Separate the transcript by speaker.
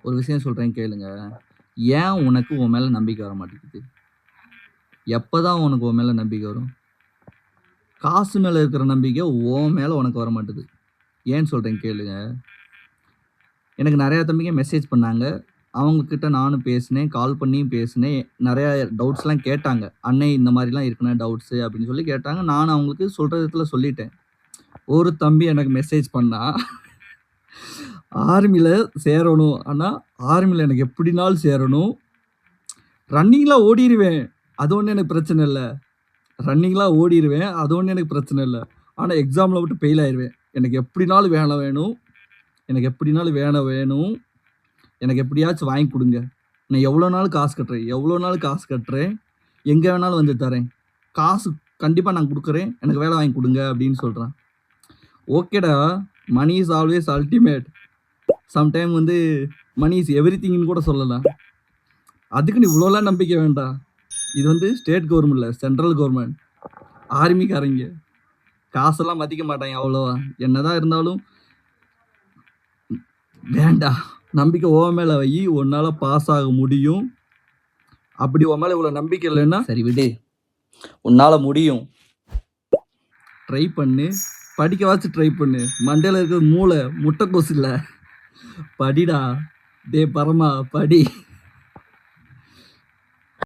Speaker 1: ஒரு விஷயம் சொல்றேன் கேளுங்க. ஏன் உனக்கு உன் மேல நம்பிக்கை வர மாட்டேங்குது? எப்பதான் உனக்கு உன் மேல நம்பிக்கை வரும்? காசு மேல இருக்கிற நம்பிக்கை உன் மேல உனக்கு வரமாட்டுது. ஏன்னு சொல்றேன் கேளுங்க. எனக்கு நெறைய தம்பிங்க மெசேஜ் பண்ணாங்க. அவங்க கிட்ட நானும் பேசினேன். கால் பண்ணியும் பேசினேன். நெறைய டவுட்ஸ்லாம் கேட்டாங்க. "அண்ணே இந்த மாரிலாம் இருக்குண்ணே டவுட்ஸு" அப்படின்னு சொல்லி கேட்டாங்க. நானும் அவங்களுக்கு சொல்ற விதத்துல சொல்லிட்டேன். ஒரு தம்பி எனக்கு மெசேஜ் பண்ணான். ஆர்மில சேரணும். ஆனா, ஆர்மில எனக்கு எப்படினாலும் சேரணும். ரன்னிங்லாம் ஓடிருவேன். அது ஒண்ணும் எனக்கு பிரச்சனை இல்ல. ரன்னிங்லாம் ஓடிருவேன். அது ஒண்ணும் எனக்கு பிரச்சனை இல்ல. ஆனா, எக்ஸாம்ல மட்டும் ஃபெயில் ஆயிருவேன். எனக்கு எப்படினாலும் வேலை வேணும். எனக்கு எப்படினாலும் வேலை வேணும். எனக்கு எப்படியாச்சும் வாங்கி குடுங்க. நான் எவ்வளோ நாள் காசு கட்டுறேன். எவ்வளோ நாள் காசு கட்டுறேன். எங்க வேணாலும் வந்து தரேன். காசு கண்டிப்பா நான் குடுக்குறேன். எனக்கு வேலை வாங்கி குடுங்க அப்படின்னு சொல்றான். ஓகேடா. Money is always ultimate. Sometime வந்து மனி இஸ் எவ்ரிதிங்ன்னு கூட சொல்லலாம். அதுக்குன்னு இவ்வளோலாம் நம்பிக்கை வேண்டாம். இது வந்து ஸ்டேட் கவர்மெண்ட் இல்ல. Central government. ஆர்மிக்காரங்க. காசெல்லாம் மதிக்க மாட்டாங்க அவ்வளவா. என்னதான் இருந்தாலும் வேண்டாம். நம்பிக்கை உன் மேல வை. உன்னால பாஸ் ஆக முடியும். அப்படி உன் மேல இவ்வளோ நம்பிக்கை இல்லைன்னா, சரி விடு. உன்னால முடியும். ட்ரை பண்ணு. படிக்கவாச்சும் ட்ரை பண்ணு. மண்டையில இருக்கிறது மூளை, முட்டைக்கோஸ் இல்ல. படிடா. டேய் பரமா படி.